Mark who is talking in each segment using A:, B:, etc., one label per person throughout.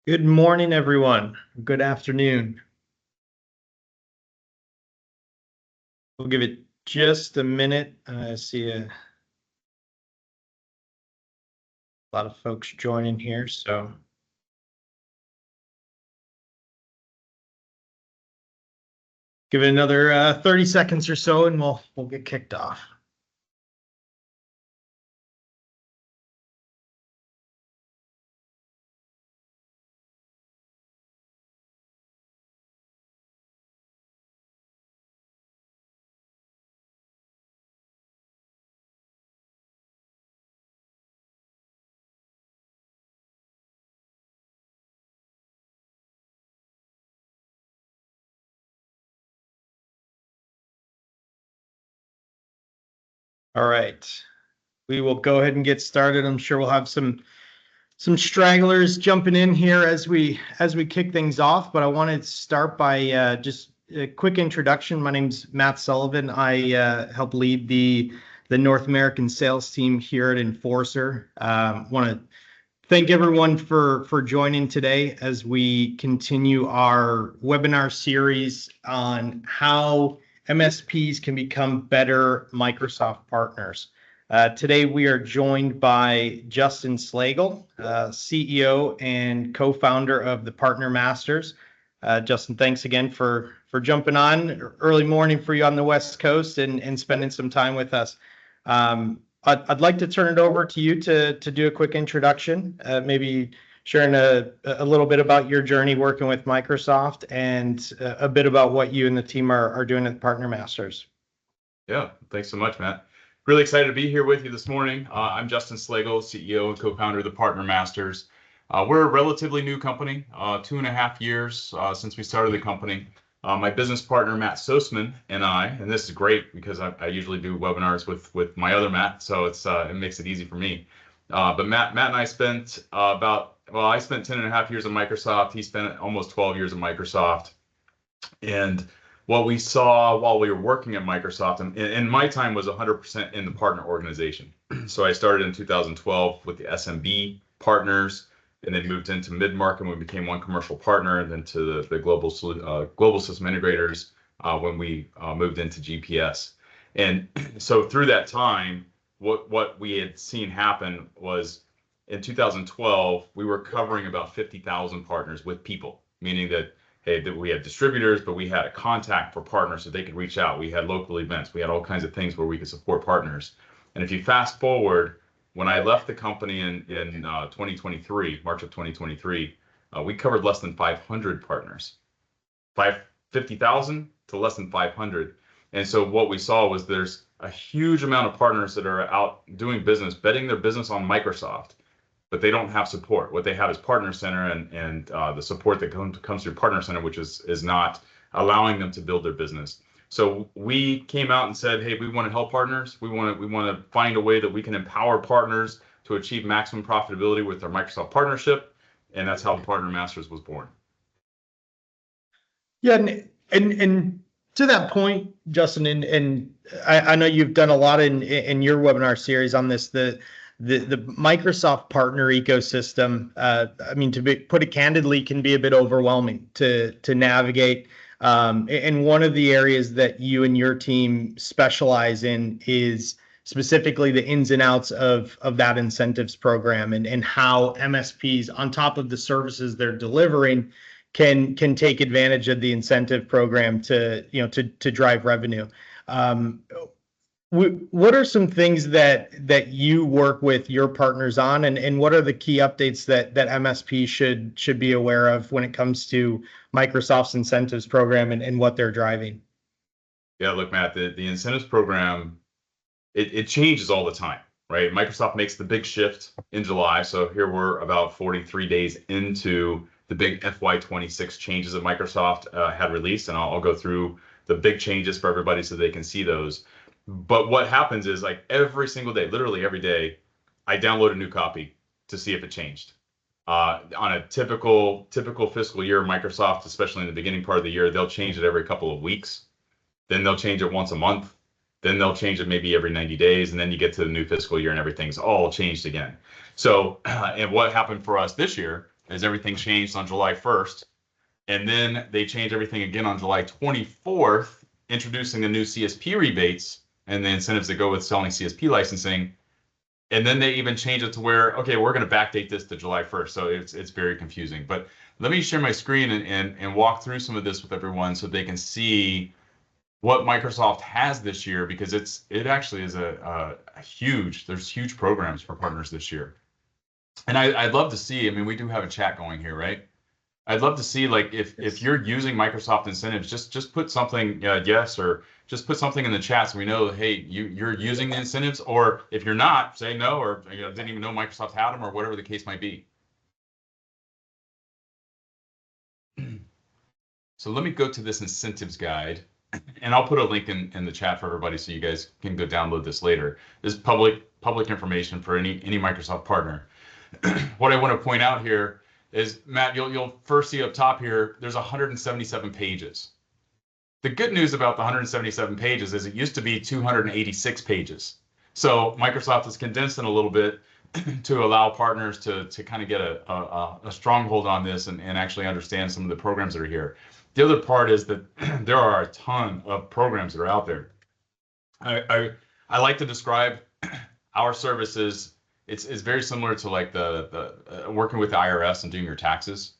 A: Good morning, everyone. Good afternoon. We'll give it just a minute. I see a lot of folks joining here, so give it another 30 seconds or so, and we'll get kicked off. All right, we will go ahead and get started. I'm sure we'll have some stragglers jumping in here as we kick things off, but I wanted to start by just a quick introduction. My name's Matt Sullivan. I help lead the North American sales team here at Enforcer. Want to thank everyone for joining today as we continue our webinar series on how MSPs can become better Microsoft partners. Today we are joined by Justin Slagle, CEO and co-founder of the Partner Masters. Justin, thanks again for jumping on early morning for you on the West Coast and spending some time with us. I'd like to turn it over to you to do a quick introduction, maybe sharing a little bit about your journey working with Microsoft and a bit about what you and the team are doing at Partner Masters.
B: Yeah, thanks so much, Matt. Really excited to be here with you this morning. I'm Justin Slagle, CEO and co-founder of the Partner Masters. We're a relatively new company, 2.5 years since we started the company. My business partner, Matt Sosman, and this is great because I usually do webinars with my other Matt, so it makes it easy for me. But Matt and I spent I spent 10.5 years at Microsoft. He spent almost 12 years at Microsoft. And what we saw while we were working at Microsoft, and my time was 100% in the partner organization. So I started in 2012 with the SMB partners, and then moved into mid-market when we became one commercial partner, and then to the global system integrators when we moved into GPS. And so through that time, what we had seen happen was in 2012, we were covering about 50,000 partners with people, meaning that that we had distributors, but we had a contact for partners so they could reach out. We had local events. We had all kinds of things where we could support partners. And if you fast forward, when I left the company in 2023, March of 2023, we covered less than 500 partners, 50,000 to less than 500. And so what we saw was there's a huge amount of partners that are out doing business, betting their business on Microsoft, but they don't have support. What they have is Partner Center and the support that comes through Partner Center, which is not allowing them to build their business. So we came out and said, hey, we want to help partners. We want to find a way that we can empower partners to achieve maximum profitability with our Microsoft partnership, and that's how Partner Masters was born.
A: Yeah, and to that point, Justin, and I know you've done a lot in your webinar series on this. The Microsoft partner ecosystem, I mean, put it candidly, can be a bit overwhelming to navigate. And one of the areas that you and your team specialize in is specifically the ins and outs of that incentives program and how MSPs, on top of the services they're delivering, can take advantage of the incentive program to drive revenue. What are some things that you work with your partners on, and what are the key updates that MSP should be aware of when it comes to Microsoft's incentives program and what they're driving?
B: Yeah, look, Matt, the incentives program, it changes all the time, right? Microsoft makes the big shift in July, so here we're about 43 days into the big FY26 changes that Microsoft had released, and I'll go through the big changes for everybody so they can see those. But what happens is, like, every single day, literally every day, I download a new copy to see if it changed. On a typical fiscal year, Microsoft, especially in the beginning part of the year, they'll change it every couple of weeks. Then they'll change it once a month. Then they'll change it maybe every 90 days. And then you get to the new fiscal year and everything's all changed again. So, and what happened for us this year as everything changed on July 1st. And then they changed everything again on July 24th, introducing the new CSP rebates and the incentives that go with selling CSP licensing. And then they even changed it to where, okay, we're going to backdate this to July 1st. So it's very confusing. But let me share my screen and walk through some of this with everyone so they can see what Microsoft has this year, because it actually is a huge, there's huge programs for partners this year. And I'd love to see, I mean, we do have a chat going here, right? I'd love to see, like, if you're using Microsoft incentives, just put something yes, or just put something in the chat so we know, hey, you're using the incentives, or if you're not, say no, or didn't even know Microsoft had them, or whatever the case might be. So let me go to this incentives guide, and I'll put a link in the chat for everybody so you guys can go download this later. This is public information for any Microsoft partner. What I want to point out here is, Matt, you'll first see up top here, there's 177 pages. The good news about the 177 pages is it used to be 286 pages. So Microsoft has condensed it a little bit to allow partners to kind of get a stronghold on this and actually understand some of the programs that are here. The other part is that there are a ton of programs that are out there. I like to describe our services. It's very similar to like the working with the IRS and doing your taxes.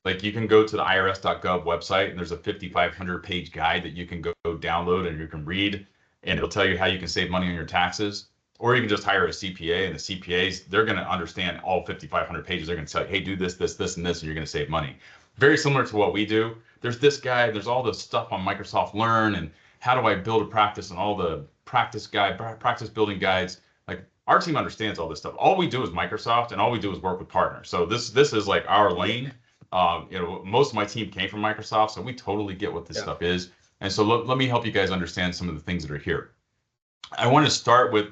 B: Like, you can go to the irs.gov website and there's a 5,500 page guide that you can go download and you can read, and it'll tell you how you can save money on your taxes. Or you can just hire a CPA, and the CPAs, they're going to understand all 5,500 pages. They're going to tell you, hey, do this, this, this, and this, and you're going to save money. Very similar to what we do. There's this guide, there's all this stuff on Microsoft Learn and how do I build a practice and all the practice building guides. Like, our team understands all this stuff. All we do is Microsoft, and all we do is work with partners. So this is like our lane. Most of my team came from Microsoft, so we totally get what this stuff is. And so let me help you guys understand some of the things that are here. I want to start with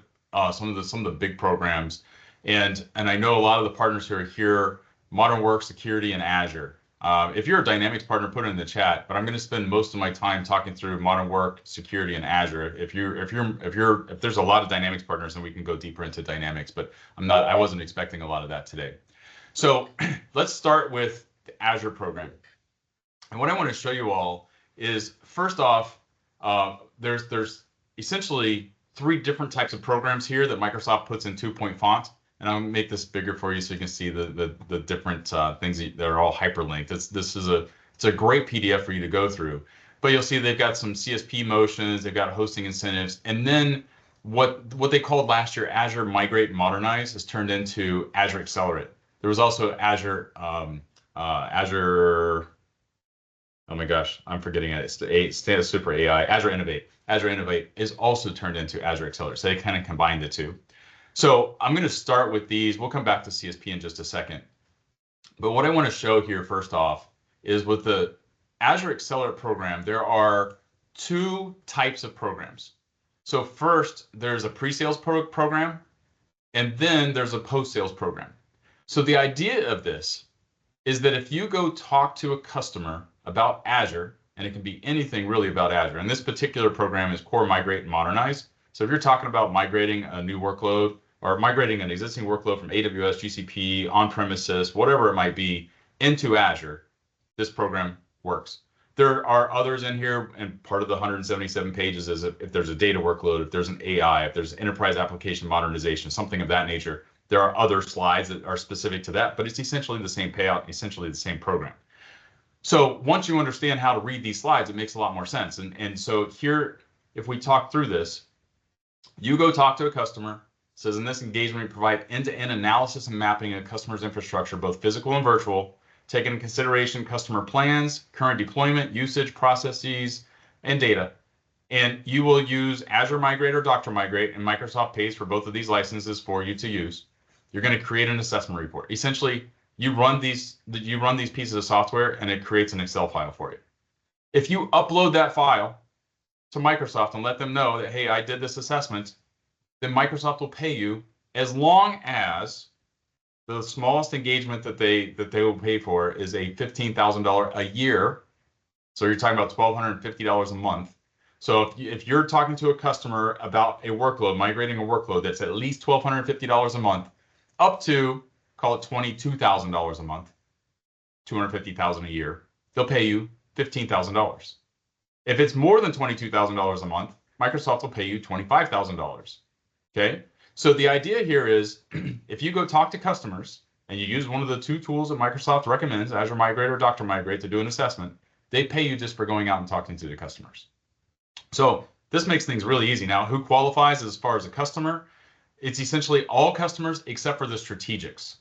B: some of the big programs, and I know a lot of the partners who are here: Modern Work, Security, and Azure. If you're a Dynamics partner, put it in the chat. But I'm going to spend most of my time talking through Modern Work, Security, and Azure. If there's a lot of Dynamics partners, then we can go deeper into Dynamics. But I wasn't expecting a lot of that today. So let's start with the Azure program. And what I want to show you all is, first off, there's essentially 3 different types of programs here that Microsoft puts in 2-point font. And I'll make this bigger for you so you can see the different things that are all hyperlinked. It's a great PDF for you to go through. But you'll see they've got some CSP motions, they've got hosting incentives, and then what they called last year Azure Migrate and Modernize has turned into Azure Accelerate. There was also Azure, oh my gosh, I'm forgetting it. It's Super AI, Azure Innovate. Azure Innovate is also turned into Azure Accelerate. So they kind of combined the two. So I'm going to start with these. We'll come back to CSP in just a second. But what I want to show here first off is with the Azure Accelerate program, there are 2 types of programs. So first, there's a pre-sales program, and then there's a post-sales program. So the idea of this is that if you go talk to a customer about Azure, and it can be anything really about Azure, and this particular program is Core Migrate and Modernize. So if you're talking about migrating a new workload or migrating an existing workload from AWS, GCP, on-premises, whatever it might be, into Azure, this program works. There are others in here, and part of the 177 pages is if there's a data workload, if there's an AI, if there's enterprise application modernization, something of that nature. There are other slides that are specific to that, but it's essentially the same payout, essentially the same program. So once you understand how to read these slides, it makes a lot more sense. And so here, if we talk through this, you go talk to a customer. It says in this engagement, we provide end-to-end analysis and mapping of customers' infrastructure, both physical and virtual, taking into consideration customer plans, current deployment, usage, processes, and data. And you will use Azure Migrate or Dr. Migrate, and Microsoft pays for both of these licenses for you to use. You're going to create an assessment report. Essentially, you run these pieces of software, and it creates an Excel file for you. If you upload that file to Microsoft and let them know that, hey, I did this assessment, then Microsoft will pay you as long as the smallest engagement that they will pay for is a $15,000 a year. So you're talking about $1,250 a month. So if you're talking to a customer about a workload, migrating a workload that's at least $1,250 a month, up to, call it $22,000 a month, $250,000 a year, they'll pay you $15,000. If it's more than $22,000 a month, Microsoft will pay you $25,000. Okay. So the idea here is if you go talk to customers and you use one of the two tools that Microsoft recommends, Azure Migrate or Dr. Migrate, to do an assessment, they pay you just for going out and talking to the customers. So this makes things really easy. Now, who qualifies as far as a customer? It's essentially all customers except for the strategics.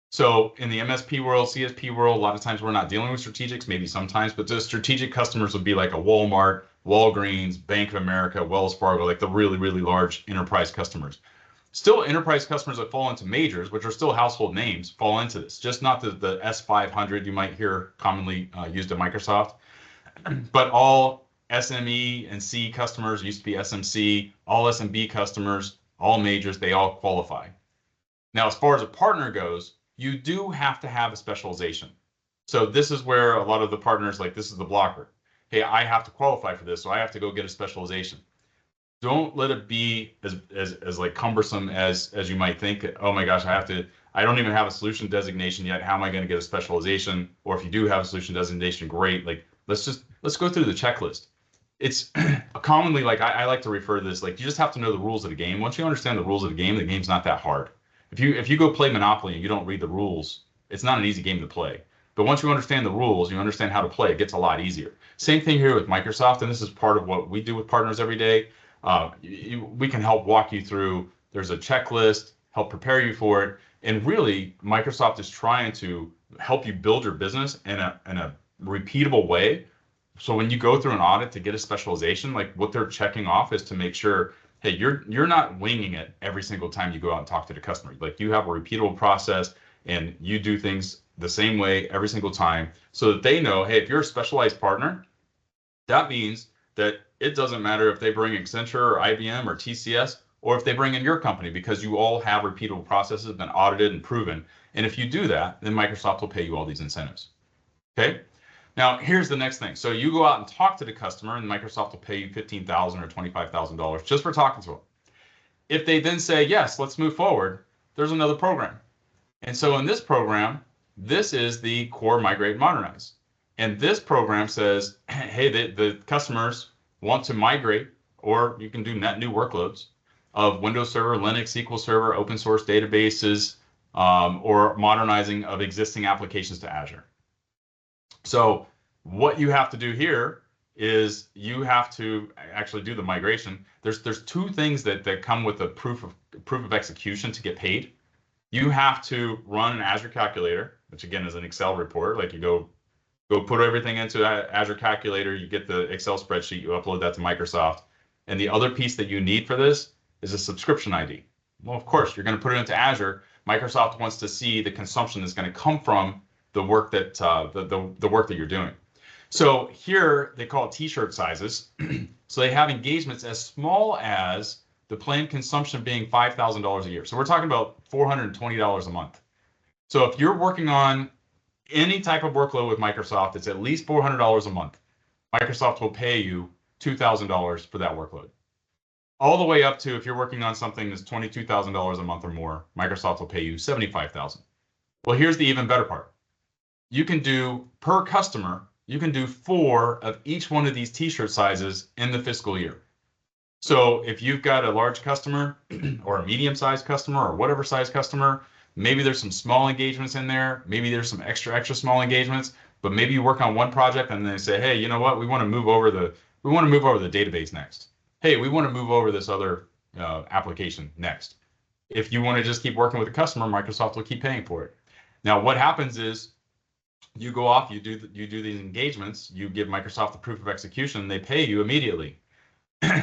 B: So in the MSP world, CSP world, a lot of times we're not dealing with strategics, maybe sometimes, but the strategic customers would be like a Walmart, Walgreens, Bank of America, Wells Fargo, like the really, really large enterprise customers. Still, enterprise customers that fall into majors, which are still household names, fall into this, just not the S500 you might hear commonly used at Microsoft, but all SME and C customers, used to be SMC, all SMB customers, all majors, they all qualify. Now, as far as a partner goes, you do have to have a specialization. So this is where a lot of the partners, like this is the blocker. Hey, I have to qualify for this, so I have to go get a specialization. Don't let it be as like cumbersome as you might think. Oh my gosh, I don't even have a solution designation yet. How am I going to get a specialization? Or if you do have a solution designation, great. Like let's go through the checklist. It's commonly like I like to refer to this like you just have to know the rules of the game. Once you understand the rules of the game's not that hard. If you go play Monopoly and you don't read the rules, it's not an easy game to play. But once you understand the rules, you understand how to play, it gets a lot easier. Same thing here with Microsoft, and this is part of what we do with partners every day. We can help walk you through. There's a checklist, help prepare you for it, and really, Microsoft is trying to help you build your business in a repeatable way. So when you go through an audit to get a specialization, like what they're checking off is to make sure, hey, you're not winging it every single time you go out and talk to the customer. Like you have a repeatable process and you do things the same way every single time so that they know, hey, if you're a specialized partner, that means that it doesn't matter if they bring Accenture or IBM or TCS or if they bring in your company because you all have repeatable processes, been audited and proven. And if you do that, then Microsoft will pay you all these incentives. Okay. Now, here's the next thing. So you go out and talk to the customer and Microsoft will pay you $15,000 or $25,000 just for talking to them. If they then say, yes, let's move forward, there's another program. And so in this program, this is the Core Migrate Modernize. And this program says, hey, the customers want to migrate, or you can do net new workloads of Windows Server, Linux, SQL Server, open source databases, or modernizing of existing applications to Azure. So what you have to do here is you have to actually do the migration. There's two things that come with a proof of execution to get paid. You have to run an Azure calculator, which again is an Excel report. Like you go put everything into Azure calculator, you get the Excel spreadsheet, you upload that to Microsoft. And the other piece that you need for this is a subscription ID. Well, of course, you're going to put it into Azure. Microsoft wants to see the consumption that's going to come from the work that the work that you're doing. So here they call it T-shirt sizes. So they have engagements as small as the planned consumption being $5,000 a year. So we're talking about $420 a month. So if you're working on any type of workload with Microsoft, it's at least $400 a month. Microsoft will pay you $2,000 for that workload. All the way up to if you're working on something that's $22,000 a month or more, Microsoft will pay you $75,000. Well, here's the even better part. You can do per customer, you can do 4 of each one of these T-shirt sizes in the fiscal year. So if you've got a large customer or a medium-sized customer or whatever size customer, maybe there's some small engagements in there. Maybe there's some extra small engagements, but maybe you work on one project and they say, hey, you know what? We want to move over the database next. Hey, we want to move over this other application next. If you want to just keep working with the customer, Microsoft will keep paying for it. Now, what happens is you go off, you do these engagements, you give Microsoft the proof of execution, they pay you immediately.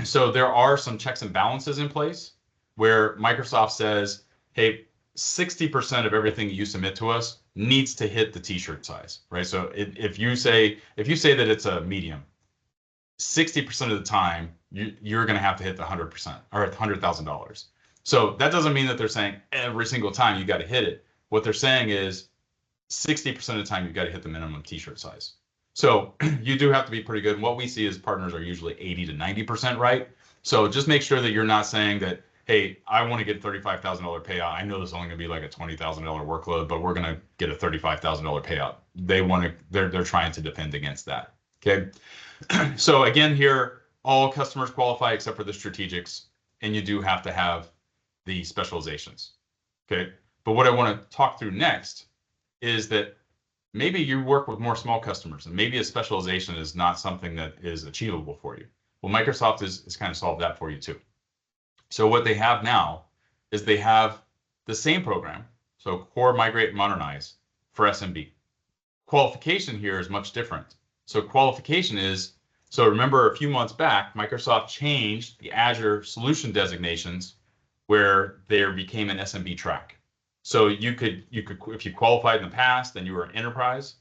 B: So there are some checks and balances in place where Microsoft says, hey, 60% of everything you submit to us needs to hit the T-shirt size, right? So if you say that it's a medium, 60% of the time you're going to have to hit the 100% or $100,000. So that doesn't mean that they're saying every single time you got to hit it. What they're saying is 60% of the time you've got to hit the minimum T-shirt size. So you do have to be pretty good. And what we see is partners are usually 80 to 90% right. So just make sure that you're not saying that, hey, I want to get $35,000 payout. I know this is only going to be like a $20,000 workload, but we're going to get a $35,000 payout. they're trying to defend against that. Okay. So again, here, all customers qualify except for the strategics, and you do have to have the specializations. Okay. But what I want to talk through next is that maybe you work with more small customers, and maybe a specialization is not something that is achievable for you. Well, Microsoft is kind of solved that for you too. So what they have now is they have the same program, so Core, Migrate, Modernize for SMB. Qualification here is much different. So qualification is, so remember a few months back, Microsoft changed the Azure solution designations where there became an SMB track. So you could, if you qualified in the past, then you were an enterprise.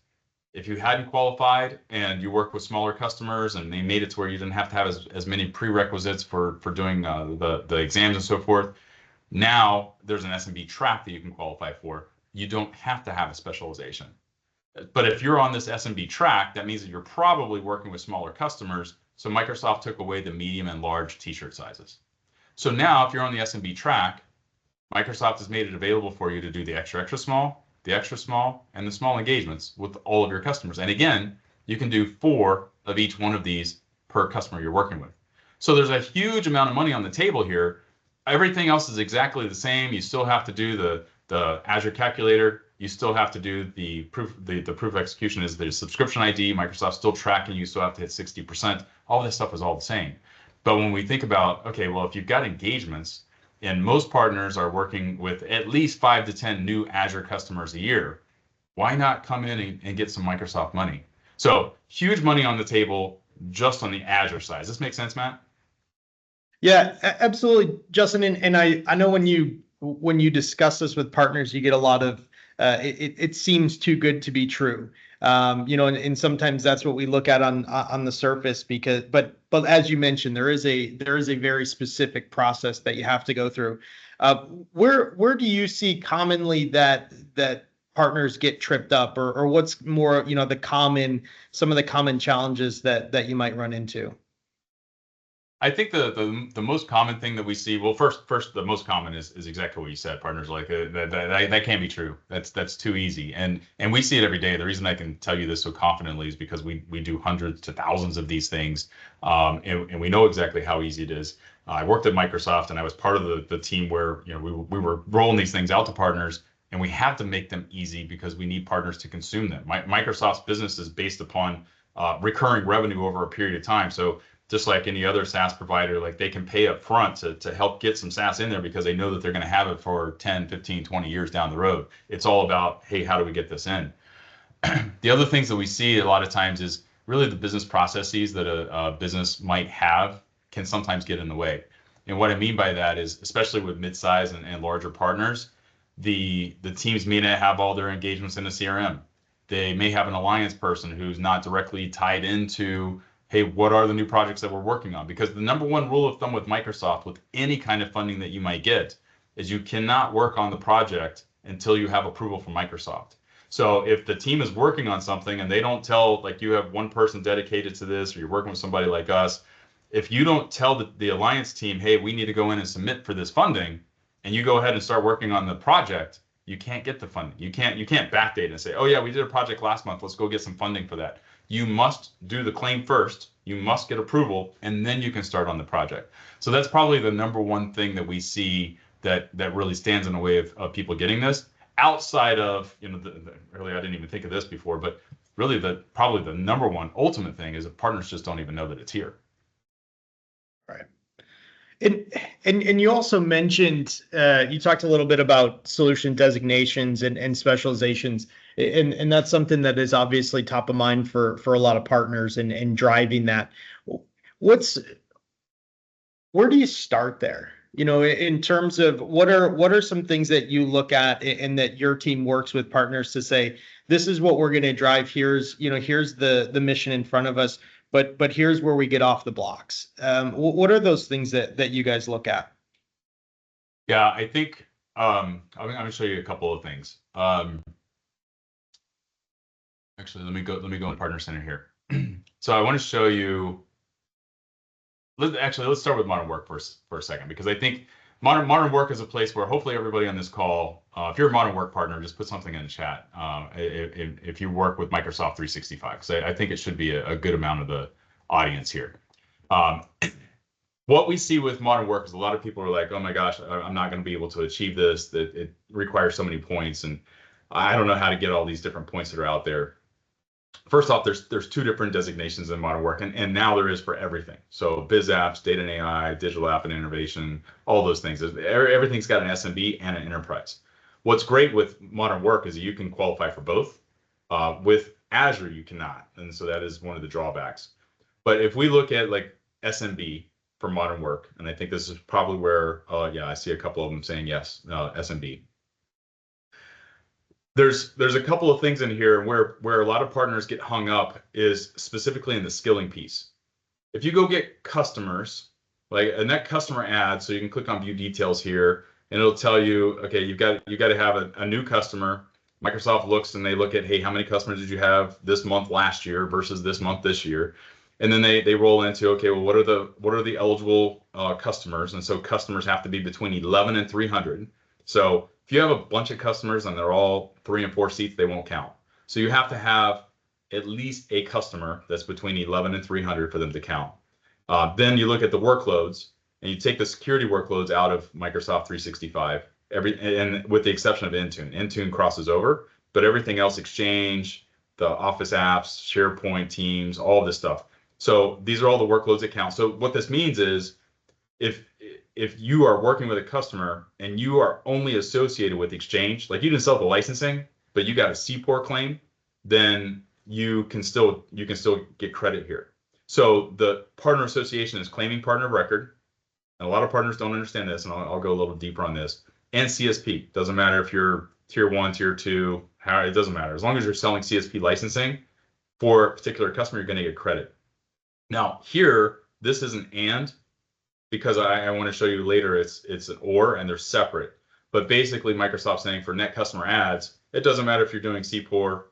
B: If you hadn't qualified and you worked with smaller customers and they made it to where you didn't have to have as many prerequisites for doing the exams and so forth, now there's an SMB track that you can qualify for. You don't have to have a specialization. But if you're on this SMB track, that means that you're probably working with smaller customers. So Microsoft took away the medium and large t-shirt sizes. So now if you're on the SMB track, Microsoft has made it available for you to do the extra, extra small, the extra small, and the small engagements with all of your customers. And again, you can do 4 of each one of these per customer you're working with. So there's a huge amount of money on the table here. Everything else is exactly the same. You still have to do the Azure calculator. You still have to do the proof. The proof of execution is the subscription ID. Microsoft's still tracking you. Still have to hit 60%. All this stuff is all the same. But when we think about, okay, well, if you've got engagements, and most partners are working with at least 5 to 10 new Azure customers a year, why not come in and get some Microsoft money? So huge money on the table just on the Azure side. Does this make sense, Matt?
A: Yeah, absolutely, Justin. And I know when you discuss this with partners, you get a lot of it seems too good to be true. And sometimes that's what we look at on the surface but as you mentioned, there is a very specific process that you have to go through. Where do you see commonly that partners get tripped up, or what's more, some of the common challenges that you might run into?
B: I think the most common thing that we see, well, first the most common is exactly what you said. Partners are like that can't be true. That's too easy, and we see it every day. The reason I can tell you this so confidently is because we do hundreds to thousands of these things, and we know exactly how easy it is. I worked at Microsoft, and I was part of the team where we were rolling these things out to partners, and we have to make them easy because we need partners to consume them. Microsoft's business is based upon recurring revenue over a period of time, so just like any other SaaS provider, like they can pay up front to help get some SaaS in there because they know that they're going to have it for 10, 15, 20 years down the road. It's all about, hey, how do we get this in? The other things that we see a lot of times is really the business processes that a business might have can sometimes get in the way. And what I mean by that is, especially with mid-size and larger partners, the teams may not have all their engagements in the CRM. They may have an alliance person who's not directly tied into, hey, what are the new projects that we're working on? Because the number one rule of thumb with Microsoft, with any kind of funding that you might get, is you cannot work on the project until you have approval from Microsoft. So if the team is working on something and they don't tell, like you have one person dedicated to this, or you're working with somebody like us, if you don't tell the alliance team, hey, we need to go in and submit for this funding, and you go ahead and start working on the project, you can't get the funding. You can't backdate and say, oh yeah, we did a project last month, let's go get some funding for that. You must do the claim first, you must get approval, and then you can start on the project. So that's probably the number one thing that we see that really stands in the way of people getting this. Outside of, really, I didn't even think of this before, but really probably the number one ultimate thing is that partners just don't even know that it's here.
A: Right. And you also mentioned, you talked a little bit about solution designations and specializations, and that's something that is obviously top of mind for a lot of partners and driving that. Where do you start there? In terms of what are some things that you look at and that your team works with partners to say, this is what we're going to drive. Here's the mission in front of us. But here's where we get off the blocks. What are those things that you guys look at?
B: Yeah, I think I'm going to show you a couple of things. Actually, let me go in Partner Center here. So I want to show you. Let's start with modern work for a second, because I think modern work is a place where hopefully everybody on this call If you're a modern work partner, just put something in the chat. If you work with Microsoft 365, because I think it should be a good amount of the audience here. Um, what we see with modern work is a lot of people are like, oh my gosh, I'm not going to be able to achieve this, that it requires so many points, and I don't know how to get all these different points that are out there. First off, there's two different designations in modern work, and now there is for everything. So biz apps, data and AI, digital app and innovation, all those things. Everything's got an SMB and an enterprise. What's great with modern work is that you can qualify for both. With Azure, you cannot, and so that is one of the drawbacks. But if we look at like SMB for modern work, and I think this is probably where, yeah, I see a couple of them saying yes, SMB. There's a couple of things in here where a lot of partners get hung up is specifically in the skilling piece. If you go get customers, like a net customer ad, so you can click on view details here, and it'll tell you, okay, you got to have a new customer. Microsoft looks and they look at, hey, how many customers did you have this month last year versus this month this year? And then they roll into, okay, well, what are the eligible customers? And so customers have to be between 11 and 300. So if you have a bunch of customers and they're all 3 and 4 seats, they won't count. So you have to have at least a customer that's between 11 and 300 for them to count. Then you look at the workloads and you take the security workloads out of Microsoft 365, and with the exception of Intune. Intune crosses over, but everything else, Exchange, the Office apps, SharePoint, Teams, all of this stuff. So these are all the workloads that count. So what this means is if you are working with a customer and you are only associated with Exchange, like you didn't sell the licensing, but you got a CPOR claim, then you can still get credit here. So the partner association is claiming partner of record. And a lot of partners don't understand this, and I'll go a little deeper on this. And CSP. Doesn't matter if you're tier 1, tier 2, it doesn't matter. As long as you're selling CSP licensing for a particular customer, you're going to get credit. Now here, this is an and, because I want to show you later it's an or, and they're separate. But basically Microsoft's saying for net customer ads, it doesn't matter if you're doing CPOR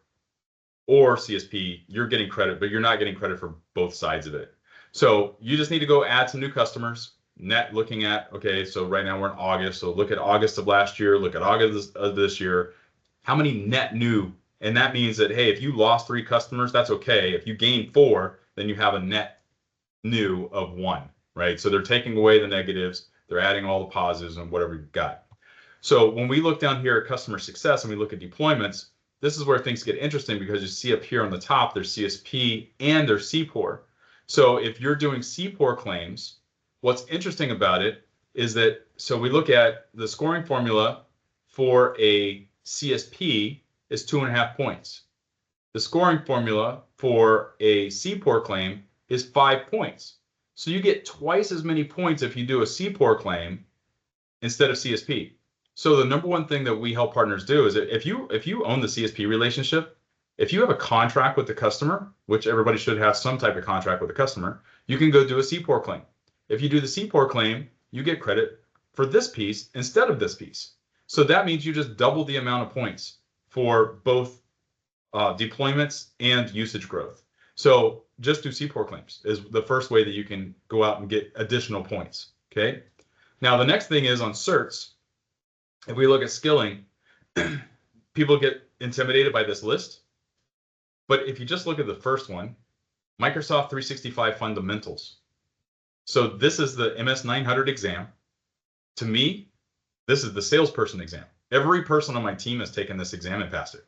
B: or CSP, you're getting credit, but you're not getting credit for both sides of it. So you just need to go add some new customers. Net looking at, okay, so right now we're in August, so look at August of last year, look at August of this year. How many net new? And that means that, hey, if you lost 3 customers, that's okay. If you gain 4, then you have a net new of 1, right? So they're taking away the negatives, they're adding all the positives and whatever you've got. So when we look down here at customer success and we look at deployments, this is where things get interesting, because you see up here on the top, there's CSP and there's CPOR. So if you're doing CPOR claims, what's interesting about it is that, so we look at the scoring formula for a CSP is 2.5 points. The scoring formula for a CPOR claim is 5 points. So you get twice as many points if you do a CPOR claim instead of CSP. So the number one thing that we help partners do is that if you own the CSP relationship, if you have a contract with the customer, which everybody should have some type of contract with the customer, you can go do a CPOR claim. If you do the CPOR claim, you get credit for this piece instead of this piece. So that means you just double the amount of points for both deployments and usage growth. So just do CPOR claims is the first way that you can go out and get additional points. Okay. Now the next thing is on certs. If we look at skilling, people get intimidated by this list. But if you just look at the first one, Microsoft 365 fundamentals. So this is the MS 900 exam. To me, this is the salesperson exam. Every person on my team has taken this exam and passed it.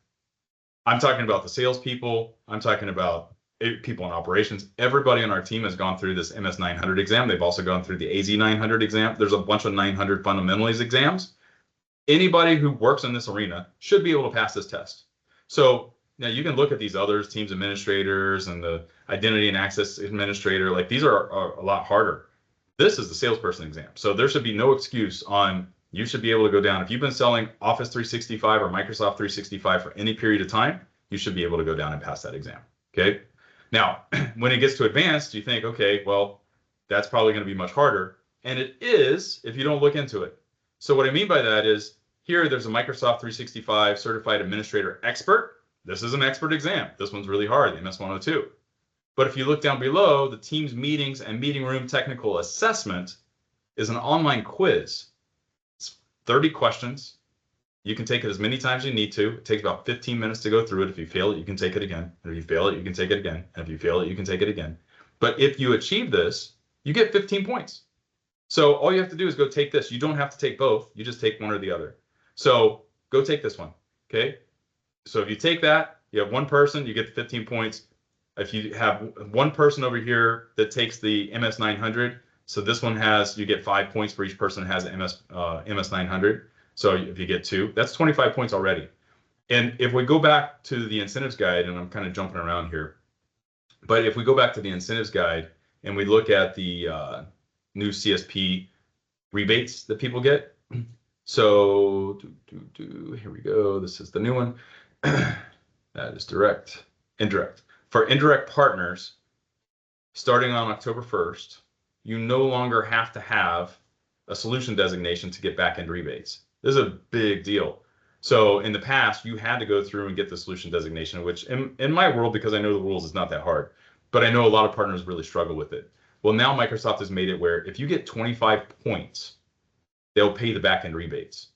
B: I'm talking about the salespeople. I'm talking about people in operations. Everybody on our team has gone through this MS 900 exam. They've also gone through the AZ 900 exam. There's a bunch of 900 fundamentals exams. Anybody who works in this arena should be able to pass this test. So now you can look at these others, teams administrators and the identity and access administrator, like these are a lot harder. This is the salesperson exam. So there should be no excuse on, you should be able to go down. If you've been selling Office 365 or Microsoft 365 for any period of time, you should be able to go down and pass that exam. Okay. Now, when it gets to advanced, you think, okay, well, that's probably going to be much harder. And it is if you don't look into it. So what I mean by that is here, there's a Microsoft 365 Certified Administrator Expert. This is an expert exam. This one's really hard, the MS 102. But if you look down below, the Teams Meetings and Meeting Room Technical Assessment is an online quiz. It's 30 questions. You can take it as many times as you need to. It takes about 15 minutes to go through it. If you fail it, you can take it again. And if you fail it, you can take it again. And if you fail it, you can take it again. But if you achieve this, you get 15 points. So all you have to do is go take this. You don't have to take both. You just take one or the other. So go take this one. Okay. So if you take that, you have one person, you get the 15 points. If you have one person over here that takes the MS 900, so this one has, you get 5 points for each person that has MS 900. So if you get two, that's 25 points already. And if we go back to the incentives guide, and I'm kind of jumping around here, but if we go back to the incentives guide and we look at the new CSP rebates that people get. So here we go. This is the new one. That is direct, indirect. For indirect partners, starting on October 1st, you no longer have to have a solution designation to get back-end rebates. This is a big deal. So in the past, you had to go through and get the solution designation, which in my world, because I know the rules, is not that hard. But I know a lot of partners really struggle with it. Well, now Microsoft has made it where if you get 25 points, they'll pay the back-end rebates.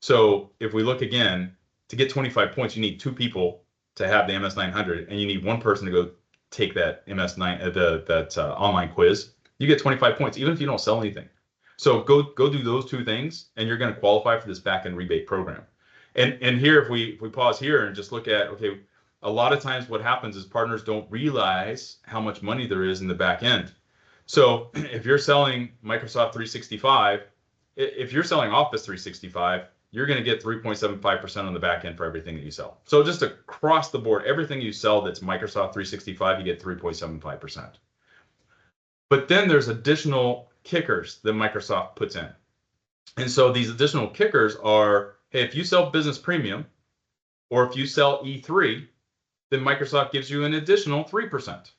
B: So if we look again, to get 25 points, you need two people to have the MS 900, and you need one person to go take that online quiz. You get 25 points, even if you don't sell anything. So go do those two things, and you're going to qualify for this back-end rebate program. And here, if we pause here and just look at, okay, a lot of times what happens is partners don't realize how much money there is in the back end. So if you're selling Microsoft 365, if you're selling Office 365, you're going to get 3.75% on the back end for everything that you sell. So just across the board, everything you sell that's Microsoft 365, you get 3.75%. But then there's additional kickers that Microsoft puts in. And so these additional kickers are, hey, if you sell Business Premium or if you sell E3, then Microsoft gives you an additional 3%.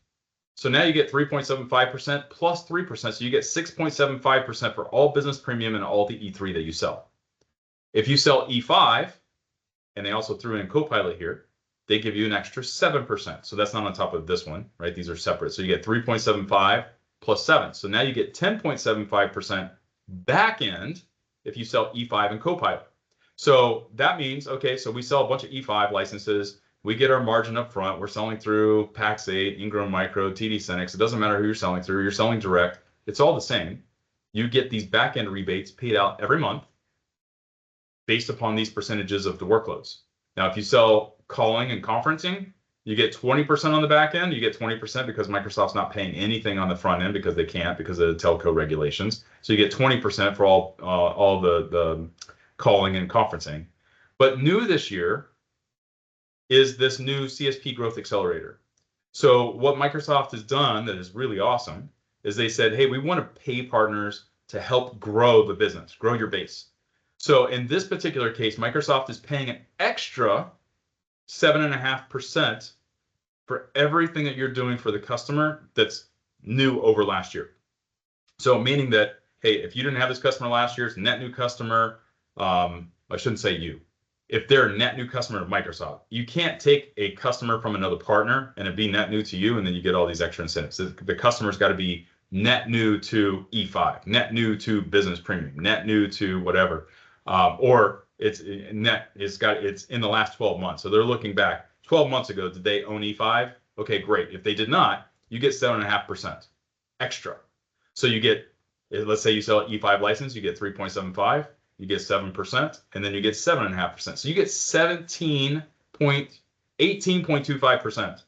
B: So now you get 3.75% plus 3%. So you get 6.75% for all Business Premium and all the E3 that you sell. If you sell E5, and they also threw in Copilot here, they give you an extra 7%. So that's not on top of this one, right? These are separate. So you get 3.75 plus 7. So now you get 10.75% back end if you sell E5 and Copilot. So that means, okay, so we sell a bunch of E5 licenses. We get our margin up front. We're selling through Pax8, Ingram Micro, TD Synnex. It doesn't matter who you're selling through. You're selling direct. It's all the same. You get these back-end rebates paid out every month based upon these percentages of the workloads. Now, if you sell calling and conferencing, you get 20% on the back end. You get 20% because Microsoft's not paying anything on the front end because they can't because of the telco regulations. So you get 20% for all the calling and conferencing. But new this year is this new CSP Growth Accelerator. So what Microsoft has done that is really awesome is they said, hey, we want to pay partners to help grow the business, grow your base. So in this particular case, Microsoft is paying an extra 7.5% for everything that you're doing for the customer that's new over last year. So meaning that, hey, if you didn't have this customer last year, it's a net new customer. I shouldn't say you. If they're a net new customer of Microsoft, you can't take a customer from another partner and it be net new to you, and then you get all these extra incentives. The customer's got to be net new to E5, net new to Business Premium, net new to whatever, or it's in the last 12 months. So they're looking back 12 months ago. Did they own E5? Okay, great. If they did not, you get 7.5% extra. So you get, let's say you sell an E5 license, you get 3.75. You get 7%, and then you get 7.5%. So you get 18.25%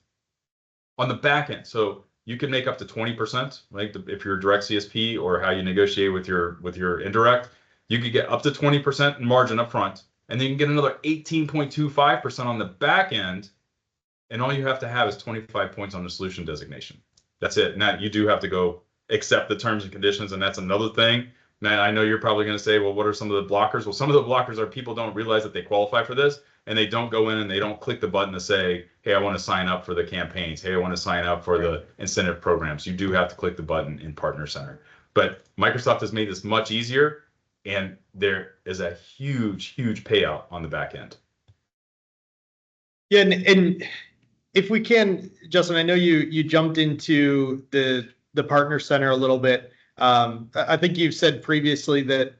B: on the back end. So you can make up to 20%, like if you're a direct CSP or how you negotiate with your indirect, you could get up to 20% margin up front, and then you can get another 18.25% on the back end, and all you have to have is 25 points on the solution designation. That's it. Now you do have to go accept the terms and conditions, and that's another thing. Now, I know you're probably going to say, well, what are some of the blockers? Well, some of the blockers are people don't realize that they qualify for this, and they don't go in and they don't click the button to say, hey, I want to sign up for the campaigns. Hey, I want to sign up for the incentive programs. You do have to click the button in Partner Center. But Microsoft has made this much easier, and there is a huge, huge payout on the back end.
A: Yeah, and if we can, Justin, I know you jumped into the Partner Center a little bit. I think you've said previously that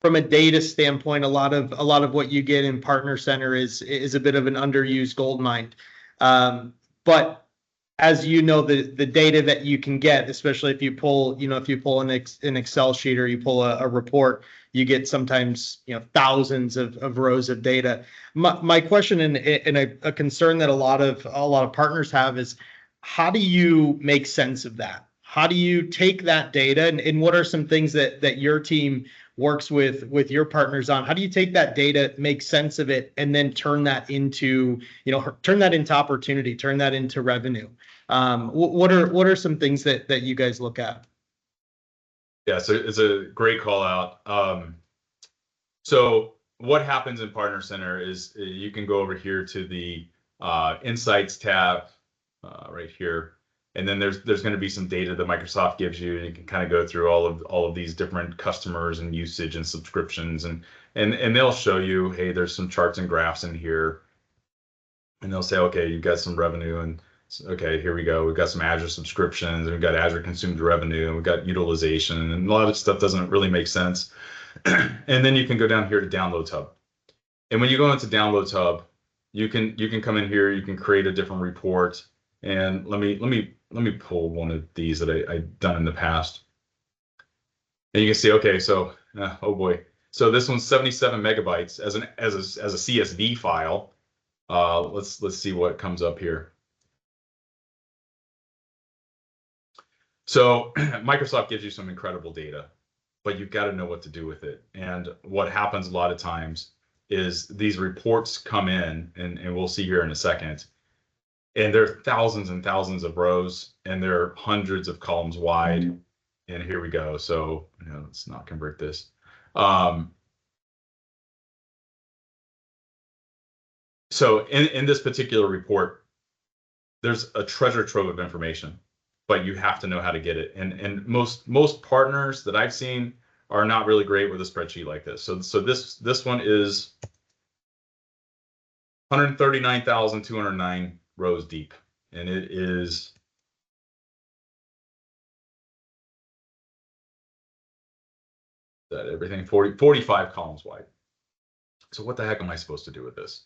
A: from a data standpoint, a lot of what you get in Partner Center is a bit of an underused gold mine. But as you know, the data that you can get, especially if you pull, an Excel sheet or you pull a report, you get sometimes, thousands of rows of data. My question and a concern that a lot of partners have is, how do you make sense of that? How do you take that data, and what are some things that your team works with your partners on? How do you take that data, make sense of it, and then turn that into opportunity, turn that into revenue? What are some things that you guys look at?
B: Yeah, so it's a great call out. So what happens in Partner Center is you can go over here to the Insights tab right here, and then there's going to be some data that Microsoft gives you, and you can kind of go through all of these different customers and usage and subscriptions, and they'll show you, hey, there's some charts and graphs in here, and they'll say, okay, you've got some revenue, and okay, here we go. We've got some Azure subscriptions, and we've got Azure consumed revenue, and we've got utilization, and a lot of stuff doesn't really make sense. And then you can go down here to Downloads Hub. And when you go into Downloads Hub, you can come in here, you can create a different report. And let me pull one of these that I've done in the past. And you can see, okay, so oh boy. So this one's 77 megabytes as a CSV file. Let's see what comes up here. So Microsoft gives you some incredible data, but you've got to know what to do with it. And what happens a lot of times is these reports come in, and we'll see here in a second, and there are thousands and thousands of rows, and there are hundreds of columns wide. And here we go. So let's not convert this. So in this particular report, there's a treasure trove of information, but you have to know how to get it. And most partners that I've seen are not really great with a spreadsheet like this. So this one is 139,209 rows deep, and it is that everything 45 columns wide. So what the heck am I supposed to do with this?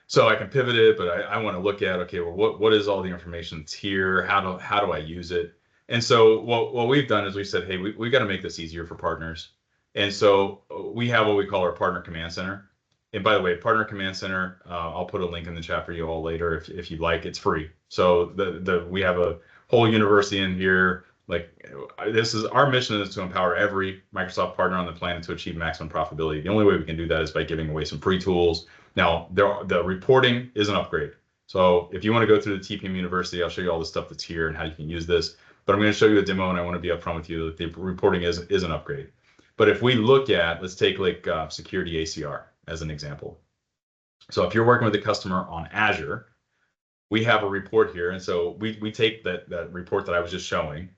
B: So I can pivot it, but I want to look at, okay, well, what is all the information that's here? How do I use it? And so what we've done is we said, hey, we've got to make this easier for partners. And so we have what we call our Partner Command Center. And by the way, Partner Command Center, I'll put a link in the chat for you all later if you'd like. It's free. So we have a whole university in here. Like, this is our mission, is to empower every Microsoft partner on the planet to achieve maximum profitability. The only way we can do that is by giving away some free tools. Now, the reporting is an upgrade. So if you want to go through the TPM University, I'll show you all the stuff that's here and how you can use this. But I'm going to show you a demo, and I want to be upfront with you that the reporting is an upgrade. But if we look at, let's take like security ACR as an example. So if you're working with a customer on Azure, we have a report here. And so we take that report that I was just showing,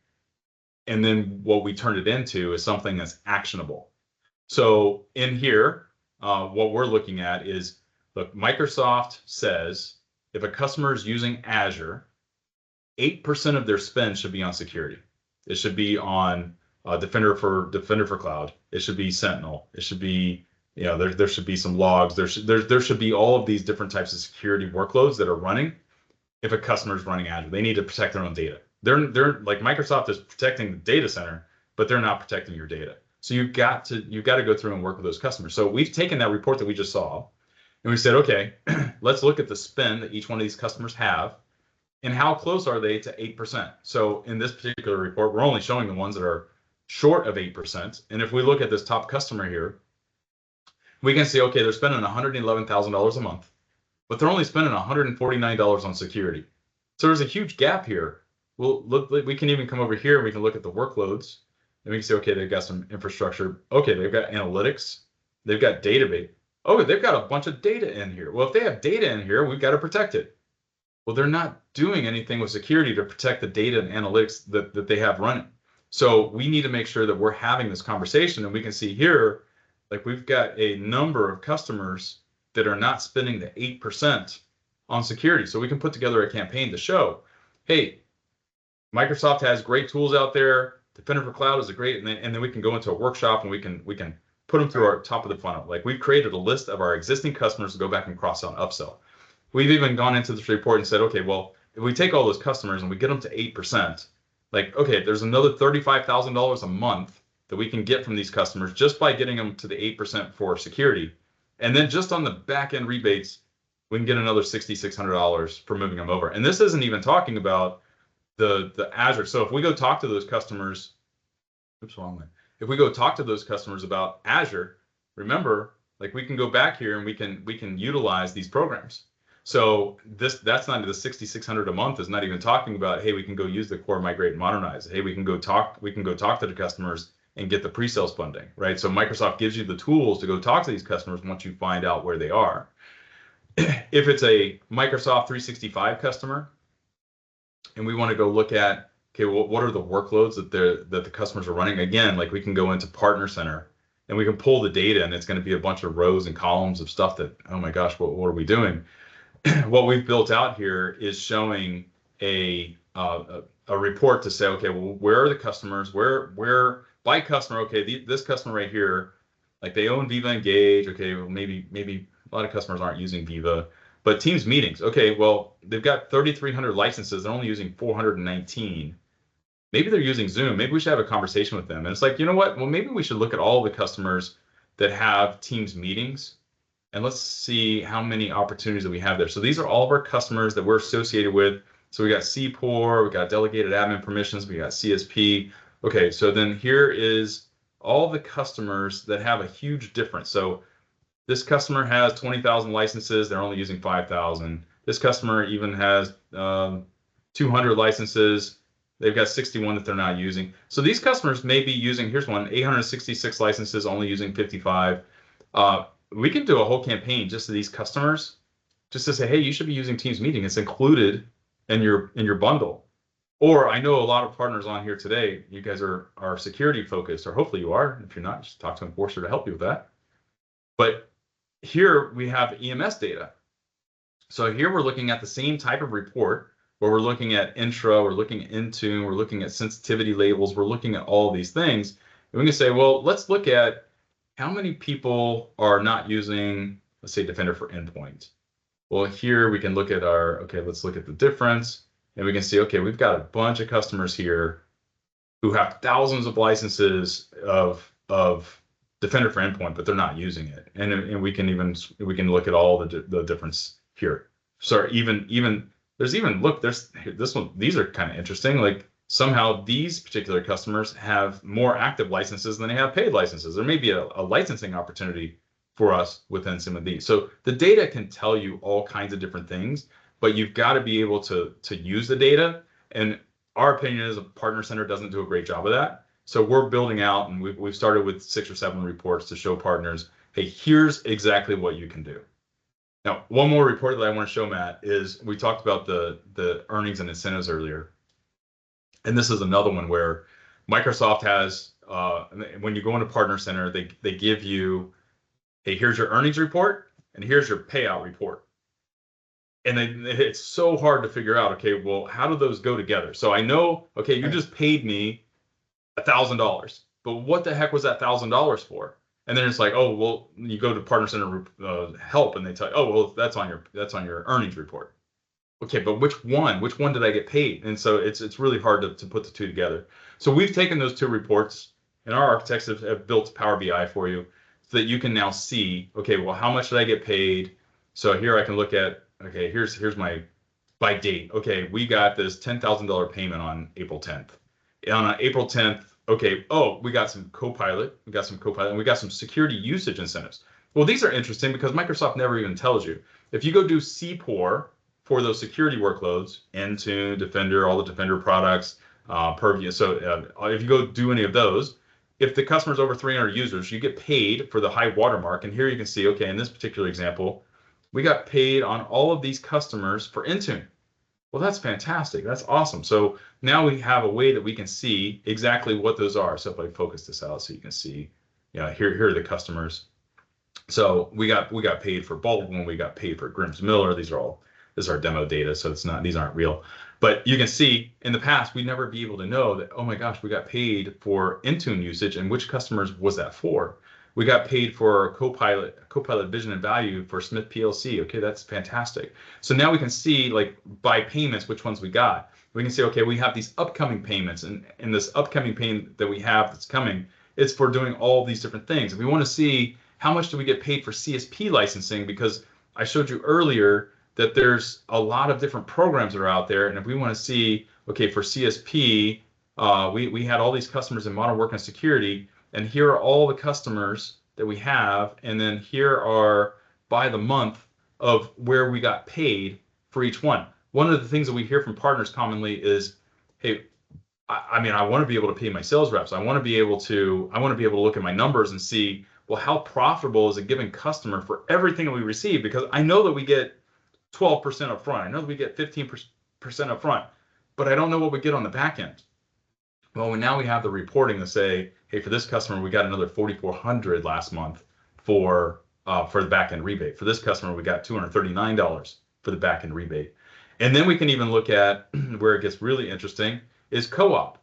B: and then what we turned it into is something that's actionable. So in here, what we're looking at is, look, Microsoft says if a customer is using Azure, 8% of their spend should be on security. It should be on Defender for Cloud. It should be Sentinel. It should be, there should be some logs. There should be all of these different types of security workloads that are running. If a customer is running Azure, they need to protect their own data. They're like, Microsoft is protecting the data center, but they're not protecting your data. So you've got to go through and work with those customers. So we've taken that report that we just saw, and we said, okay, let's look at the spend that each one of these customers have, and how close are they to 8%. So in this particular report, we're only showing the ones that are short of 8%. And if we look at this top customer here, we can see, okay, they're spending $111,000 a month, but they're only spending $149 on security. So there's a huge gap here. Well, look, we can even come over here and we can look at the workloads, and we can say, okay, they've got some infrastructure. Okay, they've got analytics. They've got database. Oh, they've got a bunch of data in here. Well, if they have data in here, we've got to protect it. Well, they're not doing anything with security to protect the data and analytics that they have running. So we need to make sure that we're having this conversation, and we can see here, like, we've got a number of customers that are not spending the 8% on security. So we can put together a campaign to show, hey, Microsoft has great tools out there. Defender for Cloud is a great, and then we can go into a workshop and we can put them through our top of the funnel. Like we've created a list of our existing customers to go back and cross-sell and upsell. We've even gone into this report and said, okay, well, if we take all those customers and we get them to 8%, like, okay, there's another $35,000 a month that we can get from these customers just by getting them to the 8% for security. And then just on the back end rebates, we can get another $6,600 for moving them over. And this isn't even talking about the Azure. So if we go talk to those customers, if we go talk to those customers about Azure, remember, like we can go back here and we can utilize these programs. So that's not the 6,600 a month is not even talking about, hey, we can go use the core, migrate, and modernize. Hey, we can go talk to the customers and get the pre-sales funding, right? So Microsoft gives you the tools to go talk to these customers once you find out where they are. If it's a Microsoft 365 customer, and we want to go look at, okay, well, what are the workloads that the customers are running? Again, like we can go into Partner Center and we can pull the data, and it's going to be a bunch of rows and columns of stuff that, oh my gosh, what are we doing? What we've built out here is showing a report to say, okay, well, where are the customers? Where by customer? Okay, this customer right here, like they own Viva Engage. Okay, well, maybe a lot of customers aren't using Viva, but Teams meetings. Okay, well, they've got 3,300 licenses. They're only using 419. Maybe they're using Zoom. Maybe we should have a conversation with them. And it's like, you know what? Well, maybe we should look at all the customers that have Teams meetings, and let's see how many opportunities that we have there. So these are all of our customers that we're associated with. So we got CPOR, we got delegated admin permissions, we got CSP. Okay, so then here is all the customers that have a huge difference. So this customer has 20,000 licenses, they're only using 5,000. This customer even has 200 licenses, they've got 61 that they're not using. So these customers may be using, here's one, 866 licenses, only using 55. We can do a whole campaign just to these customers, just to say, hey, you should be using Teams meeting. It's included in your bundle. Or I know a lot of partners on here today, you guys are security focused, or hopefully you are. If you're not, just talk to Enforcer to help you with that. But here we have EMS data. So here we're looking at the same type of report where we're looking at intra, we're looking at Intune, we're looking at sensitivity labels, we're looking at all these things. And we can say, well, let's look at how many people are not using, let's say, Defender for Endpoint. Well, here we can look at let's look at the difference, and we can see, okay, we've got a bunch of customers here who have thousands of licenses of Defender for Endpoint, but they're not using it. And we can look at all the difference here. So there's this one, these are kind of interesting. Like somehow these particular customers have more active licenses than they have paid licenses. There may be a licensing opportunity for us within some of these. So the data can tell you all kinds of different things, but you've got to be able to use the data. And our opinion is a Partner Center doesn't do a great job of that. So we're building out, and we've started with 6 or 7 reports to show partners, hey, here's exactly what you can do. Now, one more report that I want to show, Matt, is we talked about the earnings and incentives earlier. And this is another one where Microsoft has, when you go into Partner Center, they give you, hey, here's your earnings report, and here's your payout report. And it's so hard to figure out, okay, well, how do those go together? So I know, okay, you just paid me $1,000, but what the heck was that $1,000 for? And then it's like, oh, well, you go to Partner Center help, and they tell you, oh, well, that's on your earnings report. Okay, but which one did I get paid? And so it's really hard to put the two together. So we've taken those 2 reports, and our architects have built Power BI for you so that you can now see, okay, well, how much did I get paid? So here I can look at, okay, here's my by date. Okay, we got this $10,000 payment on April 10th. And on April 10th, okay, oh, we got some Copilot, and we got some security usage incentives. Well, these are interesting because Microsoft never even tells you. If you go do CPOR for those security workloads, Intune, Defender, all the Defender products, Purview. So if you go do any of those, if the customer's over 300 users, you get paid for the high watermark. And here you can see, okay, in this particular example, we got paid on all of these customers for Intune. Well, that's fantastic. That's awesome. So now we have a way that we can see exactly what those are. So if I focus this out so you can see, here are the customers. So we got paid for Baldwin, we got paid for Grims Miller. This is our demo data, so these aren't real. But you can see in the past, we'd never be able to know that, oh my gosh, we got paid for Intune usage, and which customers was that for? We got paid for Copilot Vision and Value for Smith PLC. Okay, that's fantastic. So now we can see, like, by payments, which ones we got. We can say, okay, we have these upcoming payments, and this upcoming payment that we have that's coming, it's for doing all these different things. If we want to see how much do we get paid for CSP licensing, because I showed you earlier that there's a lot of different programs that are out there, and if we want to see, okay, for CSP, we had all these customers in modern work and security, and here are all the customers that we have, and then here are by the month of where we got paid for each one. One of the things that we hear from partners commonly is, hey, I mean, I want to be able to pay my sales reps. I want to be able to look at my numbers and see, well, how profitable is a given customer for everything that we receive? Because I know that we get 12% up front. I know that we get 15% up front, but I don't know what we get on the back end. Well, now we have the reporting to say, hey, for this customer, we got another 4,400 last month for the back end rebate. For this customer, we got $239 for the back end rebate. And then we can even look at where it gets really interesting is co-op,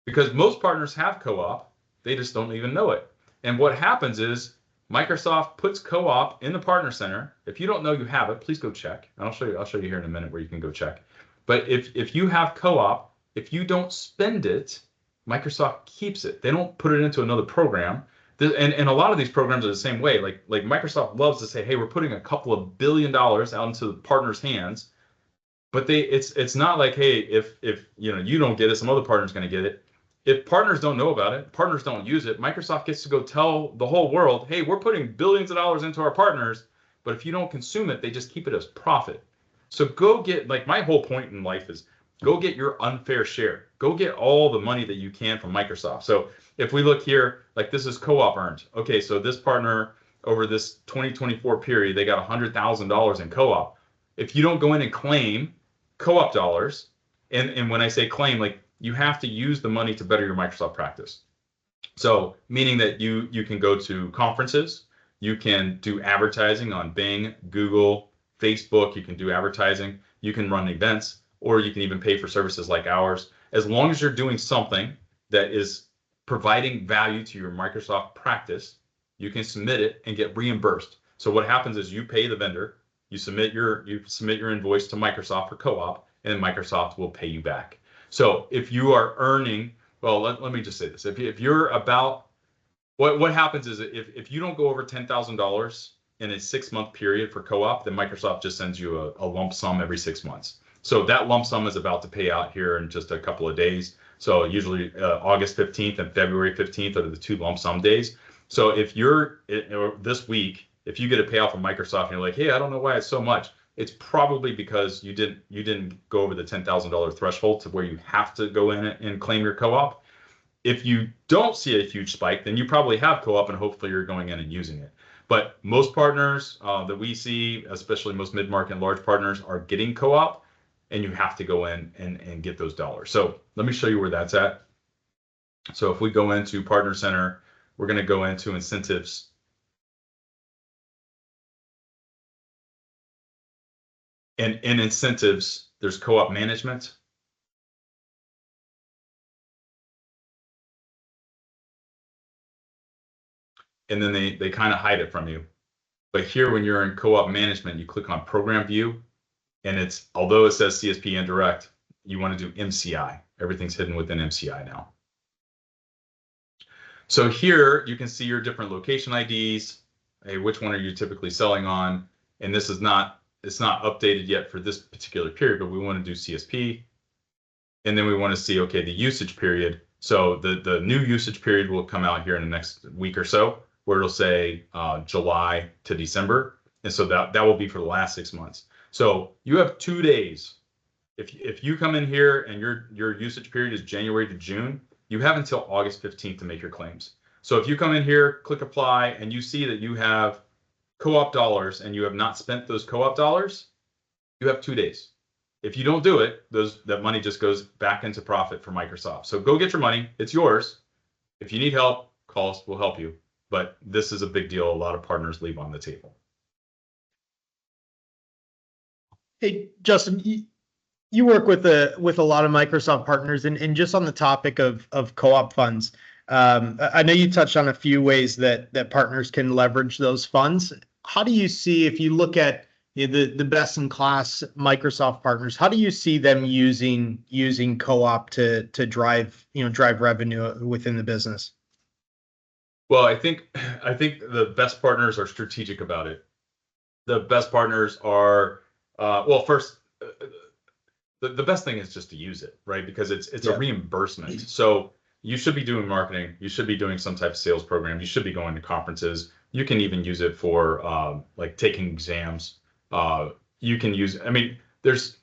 B: because most partners have co-op, they just don't even know it. And what happens is Microsoft puts co-op in the partner center. If you don't know you have it, please go check. And I'll show you here in a minute where you can go check. But if you have co-op, if you don't spend it, Microsoft keeps it. They don't put it into another program. And a lot of these programs are the same way. Like Microsoft loves to say, hey, we're putting a couple of $1 billion out into the partners' hands. But it's not like, hey, if you don't get it, some other partner's going to get it. If partners don't know about it, partners don't use it, Microsoft gets to go tell the whole world, hey, we're putting billions of dollars into our partners, but if you don't consume it, they just keep it as profit. So go get, like, my whole point in life is go get your unfair share. Go get all the money that you can from Microsoft. So if we look here, like, this is co-op earned. Okay, so this partner over this 2024 period, they got $100,000 in co-op. If you don't go in and claim co-op dollars, and when I say claim, like, you have to use the money to better your Microsoft practice. So meaning that you can go to conferences, you can do advertising on Bing, Google, Facebook, you can do advertising, you can run events, or you can even pay for services like ours. As long as you're doing something that is providing value to your Microsoft practice, you can submit it and get reimbursed. So what happens is you pay the vendor, you submit your invoice to Microsoft for co-op, and Microsoft will pay you back. So if you are earning, well, let me just say this. If you're about, what happens is if you don't go over $10,000 in a 6-month period for co-op, then Microsoft just sends you a lump sum every 6 months. So that lump sum is about to pay out here in just a couple of days. So usually August 15th and February 15th are the 2 lump sum days. So if you're this week, if you get a payout from Microsoft and you're like, hey, I don't know why it's so much, it's probably because you didn't go over the $10,000 threshold to where you have to go in and claim your co-op. If you don't see a huge spike, then you probably have co-op and hopefully you're going in and using it. But most partners that we see, especially most mid-market and large partners, are getting co-op, and you have to go in and get those dollars. So let me show you where that's at. So if we go into Partner Center, we're going to go into incentives. And in incentives, there's co-op management. And then they kind of hide it from you. But here, when you're in co-op management, you click on program view, and it's, although it says CSP indirect, you want to do MCI. Everything's hidden within MCI now. So here you can see your different location IDs. Hey, which one are you typically selling on? And this is not, it's not updated yet for this particular period, but we want to do CSP. And then we want to see, okay, the usage period. So the new usage period will come out here in the next week or so, where it'll say July to December. And so that will be for the last 6 months. So you have 2 days. If you come in here and your usage period is January to June, you have until August 15th to make your claims. So if you come in here, click apply, and you see that you have co-op dollars and you have not spent those co-op dollars, you have 2 days. If you don't do it, that money just goes back into profit for Microsoft. So go get your money. It's yours. If you need help, call us. We'll help you. But this is a big deal. A lot of partners leave on the table.
A: Hey, Justin, you work with a lot of Microsoft partners, and just on the topic of co-op funds, I know you touched on a few ways that partners can leverage those funds. How do you see, if you look at the best in class Microsoft partners, how do you see them using co-op to drive revenue within the business?
B: Well, I think the best partners are strategic about it. The best partners are well, first, the best thing is just to use it, right? Because it's a
A: Yeah.
B: reimbursement. So you should be doing marketing. You should be doing some type of sales program. You should be going to conferences. You can even use it for like taking exams. You can use. I mean, there's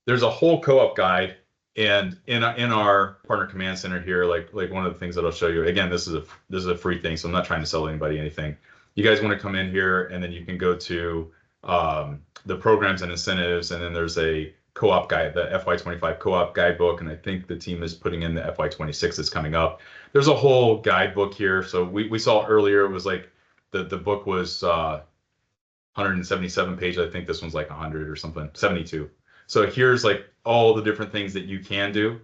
B: a whole co-op guide, and in our partner command center here, like one of the things that I'll show you. Again, this is a free thing, so I'm not trying to sell anybody anything. You guys want to come in here, and then you can go to the programs and incentives, and then there's a co-op guide, the FY25 co-op guidebook, and I think the team is putting in the FY26 that's coming up. There's a whole guidebook here. So we saw earlier, it was like the book was 177 pages. I think this one's like 100 or something, 72. So here's like all the different things that you can do.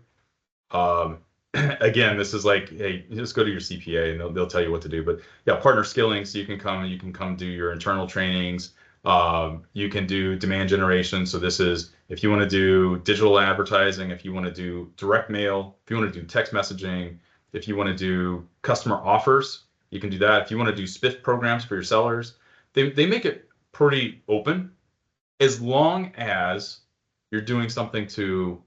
B: Again, this is like, hey, just go to your CPA and they'll tell you what to do. But yeah, partner skilling, so you can come do your internal trainings. You can do demand generation. So this is if you want to do digital advertising, if you want to do direct mail, if you want to do text messaging, if you want to do customer offers, you can do that. If you want to do spiff programs for your sellers, they make it pretty open as long as you're doing something to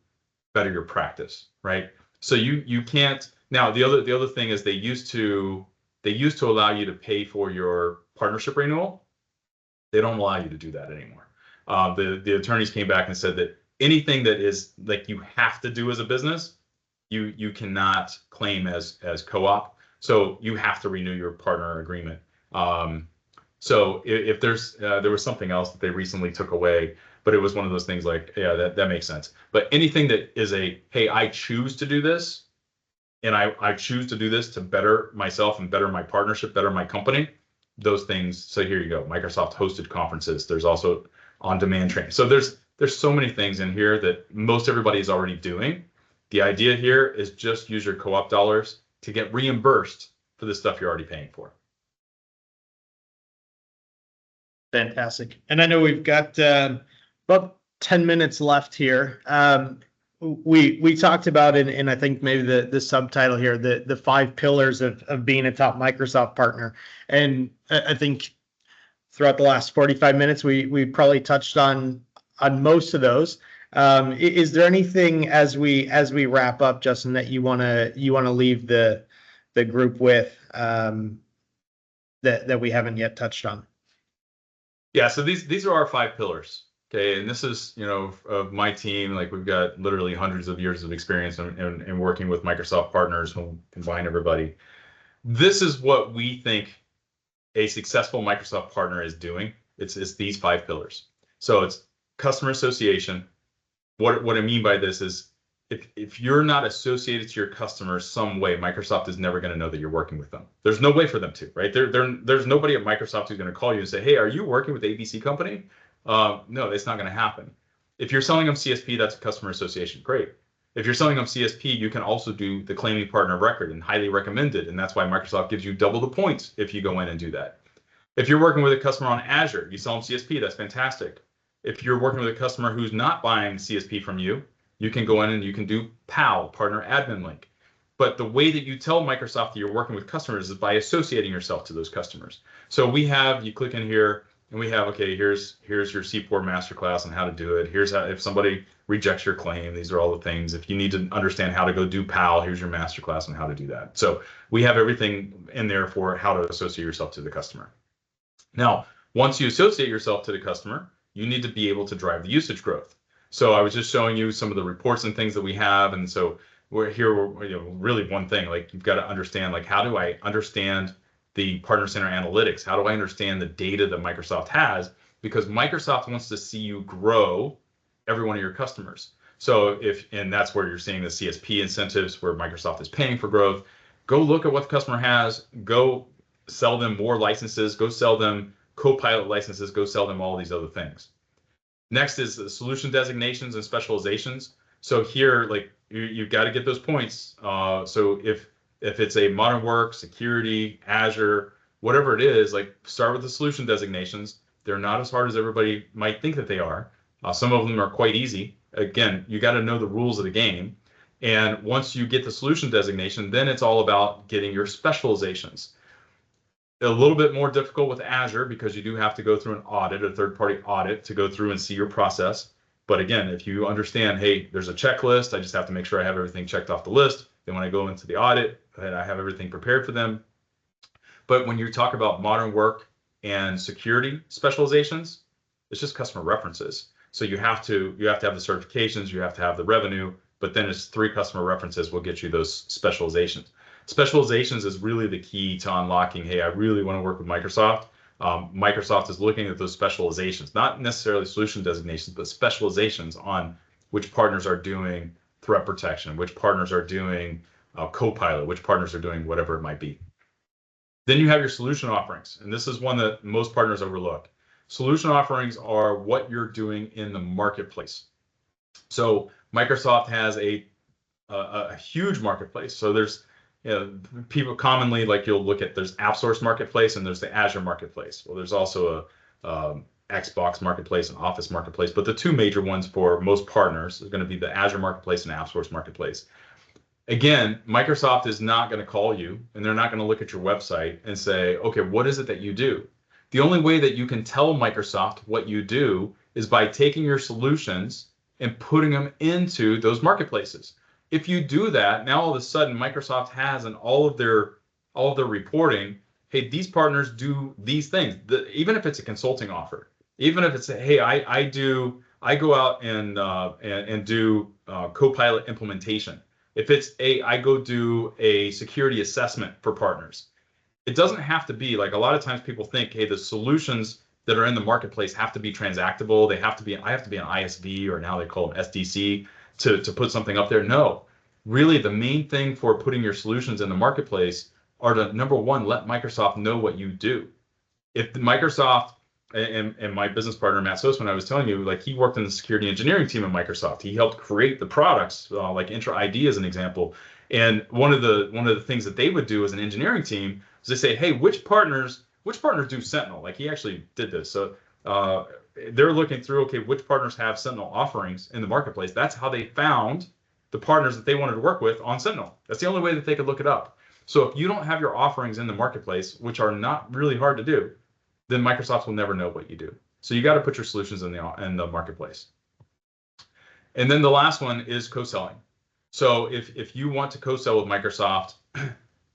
B: better your practice, right? So you can't. Now the other thing is they used to allow you to pay for your partnership renewal. They don't allow you to do that anymore. The attorneys came back and said that anything that is like you have to do as a business, you cannot claim as co-op. So you have to renew your partner agreement. So if there was something else that they recently took away, but it was one of those things like, yeah, that makes sense. But anything that is hey, I choose to do this, and I choose to do this to better myself and better my partnership, better my company, those things. So here you go, Microsoft hosted conferences. There's also on-demand training. So there's so many things in here that most everybody is already doing. The idea here is just use your co-op dollars to get reimbursed for the stuff you're already paying for.
A: Fantastic. And I know we've got about 10 minutes left here. We talked about it, and I think maybe the subtitle here, the 5 pillars of being a top Microsoft partner. And I think throughout the last 45 minutes, we probably touched on most of those. Is there anything as we wrap up, Justin, that you wanna leave the group with that we haven't yet touched on?
B: Yeah, so these are our 5 pillars. Okay, and this is, of my team, like we've got literally hundreds of years of experience in working with Microsoft partners who combine everybody. This is what we think a successful Microsoft partner is doing. It's these 5 pillars. So it's customer association. What I mean by this is if you're not associated to your customers some way, Microsoft is never going to know that you're working with them. There's no way for them to, right? There's nobody at Microsoft who's going to call you and say, hey, are you working with ABC company? No, it's not going to happen. If you're selling them CSP, that's a customer association. Great. If you're selling them CSP, you can also do the claiming partner of record and highly recommended. And that's why Microsoft gives you double the points if you go in and do that. If you're working with a customer on Azure, you sell them CSP, that's fantastic. If you're working with a customer who's not buying CSP from you, you can go in and you can do PAL, Partner Admin Link. But the way that you tell Microsoft that you're working with customers is by associating yourself to those customers. So you click in here and we have, okay, here's your C4 masterclass on how to do it. Here's how, if somebody rejects your claim, these are all the things. If you need to understand how to go do PAL, here's your masterclass on how to do that. So we have everything in there for how to associate yourself to the customer. Now, once you associate yourself to the customer, you need to be able to drive the usage growth. So I was just showing you some of the reports and things that we have. And so we're really one thing, like you've got to understand, like, how do I understand the Partner Center analytics? How do I understand the data that Microsoft has? Because Microsoft wants to see you grow every one of your customers. So and that's where you're seeing the CSP incentives where Microsoft is paying for growth. Go look at what the customer has, go sell them more licenses, go sell them Copilot licenses, go sell them all these other things. Next is the solution designations and specializations. So here, like you've got to get those points. So if If it's a modern work, security, Azure, whatever it is, like start with the solution designations. They're not as hard as everybody might think that they are. Some of them are quite easy. Again, you got to know the rules of the game. And once you get the solution designation, then it's all about getting your specializations. A little bit more difficult with Azure because you do have to go through an audit, a third-party audit, to go through and see your process. But again, if you understand, hey, there's a checklist, I just have to make sure I have everything checked off the list. Then when I go into the audit, I have everything prepared for them. But when you talk about modern work and security specializations, it's just customer references. So you have to have the certifications, you have to have the revenue, but then it's 3 customer references will get you those specializations. Specializations is really the key to unlocking, hey, I really want to work with Microsoft. Microsoft is looking at those specializations, not necessarily solution designations, but specializations on which partners are doing threat protection, which partners are doing Copilot, which partners are doing whatever it might be. Then you have your solution offerings, and this is one that most partners overlook. Solution offerings are what you're doing in the marketplace. So Microsoft has a huge marketplace. So there's, people commonly, like, you'll look at, there's AppSource marketplace and there's the Azure marketplace. Well, there's also a Xbox marketplace and Office marketplace, but the 2 major ones for most partners is going to be the Azure marketplace and AppSource marketplace. Again, Microsoft is not going to call you and they're not going to look at your website and say, okay, what is it that you do? The only way that you can tell Microsoft what you do is by taking your solutions and putting them into those marketplaces. If you do that, now all of a sudden Microsoft has in all of their reporting, hey, these partners do these things. Even if it's a consulting offer, even if it's hey, I go out and do Copilot implementation. If it's I go do a security assessment for partners. It doesn't have to be like, a lot of times people think, hey, the solutions that are in the marketplace have to be transactable. I have to be an ISV, or now they call them SDC, to put something up there. No, really the main thing for putting your solutions in the marketplace are to, number one, let Microsoft know what you do. If Microsoft, and my business partner, Matt Sosman, I was telling you, like, he worked in the security engineering team at Microsoft. He helped create the products, like Intra ID as an example. And one of the things that they would do as an engineering team is they say, hey, which partners do Sentinel? Like, he actually did this. So they're looking through, okay, which partners have Sentinel offerings in the marketplace? That's how they found the partners that they wanted to work with on Sentinel. That's the only way that they could look it up. So if you don't have your offerings in the marketplace, which are not really hard to do, then Microsoft will never know what you do. So you got to put your solutions in the marketplace. And then the last one is co-selling. So if you want to co-sell with Microsoft,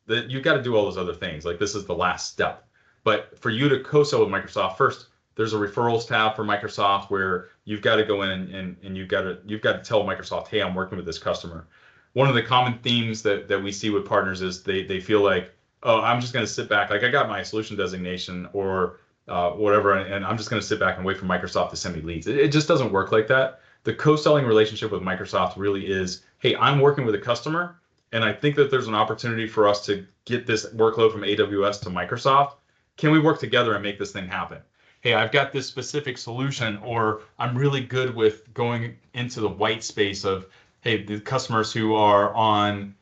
B: that you've got to do all those other things. Like, this is the last step. But for you to co-sell with Microsoft, first, there's a referrals tab for Microsoft where you've got to go in and you've got to tell Microsoft, hey, I'm working with this customer. One of the common themes that we see with partners is they feel like, oh, I'm just going to sit back. Like, I got my solution designation or whatever, and I'm just going to sit back and wait for Microsoft to send me leads. It just doesn't work like that. The co-selling relationship with Microsoft really is, hey, I'm working with a customer, and I think that there's an opportunity for us to get this workload from AWS to Microsoft. Can we work together and make this thing happen? Hey, I've got this specific solution, or I'm really good with going into the white space of, hey, the customers who are on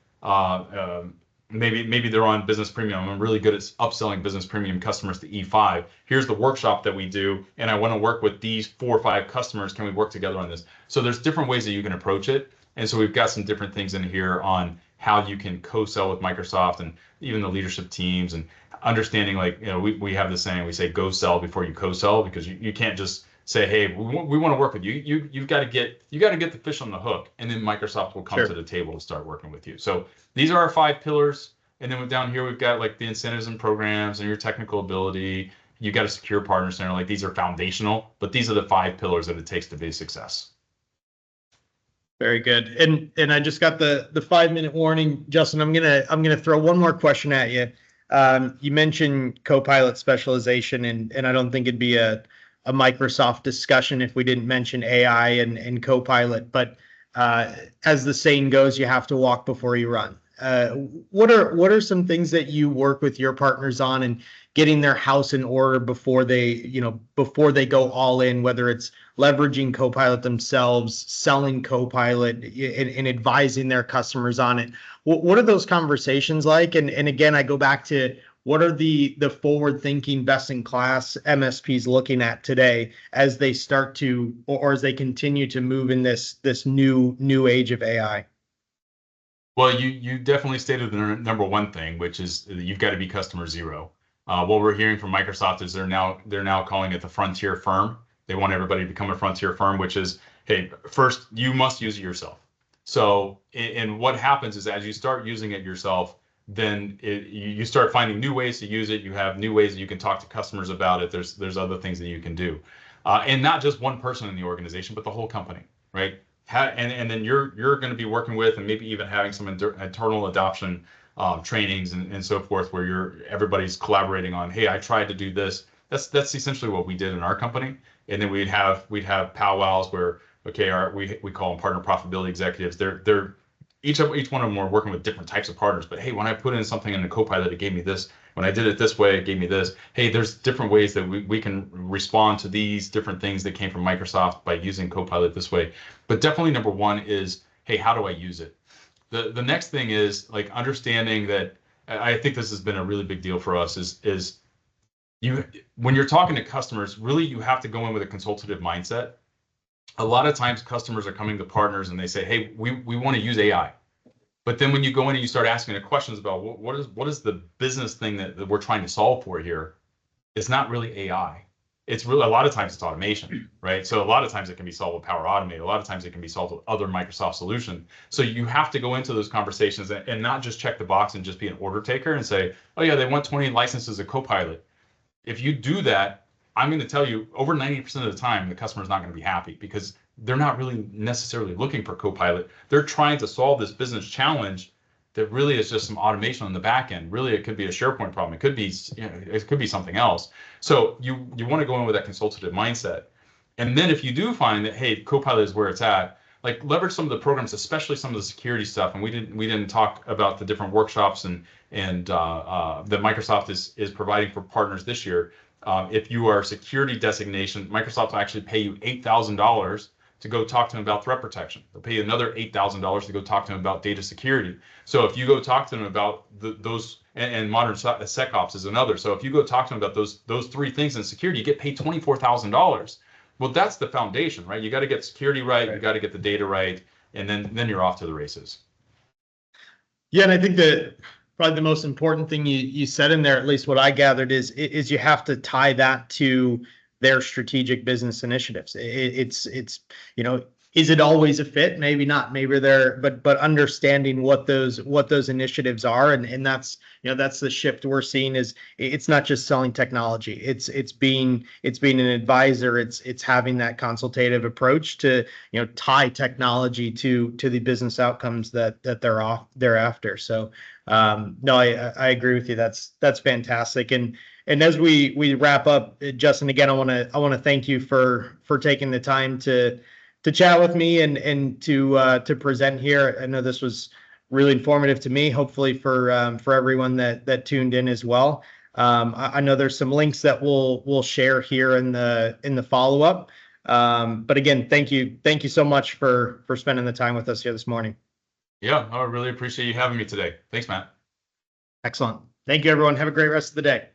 B: maybe they're on Business Premium. I'm really good at upselling Business Premium customers to E5. Here's the workshop that we do, and I want to work with these 4 or 5 customers. Can we work together on this? So there's different ways that you can approach it. And so we've got some different things in here on how you can co-sell with Microsoft and even the leadership teams, and understanding, like, we have this saying, we say go sell before you co-sell, because you can't just say, hey, we want to work with you. You've got to get the fish on the hook, and then Microsoft will come to the table to start working with you. So these are our 5 pillars. And then down here, we've got like the incentives and programs and your technical ability. You got a secure partner center. Like, these are foundational, but these are the 5 pillars that it takes to be success.
A: Very good. And I just got the 5-minute warning, Justin. I'm gonna throw one more question at you. You mentioned Copilot specialization, and I don't think it'd be a Microsoft discussion if we didn't mention AI and Copilot. But as the saying goes, you have to walk before you run. what are some things that you work with your partners on and getting their house in order before before they go all in, whether it's leveraging Copilot themselves, selling Copilot, and advising their customers on it? What are those conversations like? And again, I go back to what are the forward-thinking, best-in-class MSPs looking at today as they start to, or as they continue to move in this new age of AI?
B: Well, you definitely stated the number one thing, which is that you've got to be customer zero. What we're hearing from Microsoft is they're now calling it the frontier firm. They want everybody to become a frontier firm, which is, hey, first you must use it yourself. So, and what happens is as you start using it yourself, then you start finding new ways to use it. You have new ways that you can talk to customers about it. There's other things that you can do, and not just one person in the organization, but the whole company, right? And then you're going to be working with and maybe even having some internal adoption trainings and so forth, where everybody's collaborating on, hey, I tried to do this. That's essentially what we did in our company. And then we'd have powwows where, okay, we call them partner profitability executives. They're each one of them are working with different types of partners. But hey, when I put in something in the Copilot, it gave me this. When I did it this way, it gave me this. Hey, there's different ways that we can respond to these different things that came from Microsoft by using Copilot this way. But definitely number one is, hey, how do I use it? The next thing is like understanding that. I think this has been a really big deal for us is when you're talking to customers, really you have to go in with a consultative mindset. A lot of times customers are coming to partners and they say, hey, we want to use AI. But then when you go in and you start asking the questions about what is the business thing that we're trying to solve for here, it's not really AI. It's really, a lot of times it's automation, right? So a lot of times it can be solved with Power Automate. A lot of times it can be solved with other Microsoft solutions. So you have to go into those conversations and not just check the box and just be an order taker and say, oh yeah, they want 20 licenses of Copilot. If you do that, I'm going to tell you over 90% of the time, the customer's not going to be happy because they're not really necessarily looking for Copilot. They're trying to solve this business challenge that really is just some automation on the back end. Really, it could be a SharePoint problem. It could be, it could be something else. So you want to go in with that consultative mindset. And then if you do find that, hey, Copilot is where it's at, like leverage some of the programs, especially some of the security stuff. And we didn't talk about the different workshops and that Microsoft is providing for partners this year. If you are security designation, Microsoft will actually pay you $8,000 to go talk to them about threat protection. They'll pay you another $8,000 to go talk to them about data security. So if you go talk to them about those, and modern SecOps is another. So if you go talk to them about those three things in security, you get paid $24,000. Well, that's the foundation, right? You got to get security right. You got to get the data right, and then you're off to the races.
A: Yeah, and I think that probably the most important thing you said in there, at least what I gathered, is you have to tie that to their strategic business initiatives. It's is it always a fit? Maybe not. Maybe they're, but understanding what those initiatives are, and that's that's the shift we're seeing. Is it's not just selling technology. It's being an advisor. It's having that consultative approach to tie technology to the business outcomes that they're after. So no, I agree with you. That's fantastic. And as we wrap up, Justin, again, I want to thank you for taking the time to chat with me and to present here. I know this was really informative to me. Hopefully for everyone that tuned in as well. I know there's some links that we'll share here in the follow up. But again, thank you so much for spending the time with us here this morning.
B: Yeah, I really appreciate you having me today. Thanks, Matt.
A: Excellent. Thank you, everyone. Have a great rest of the day.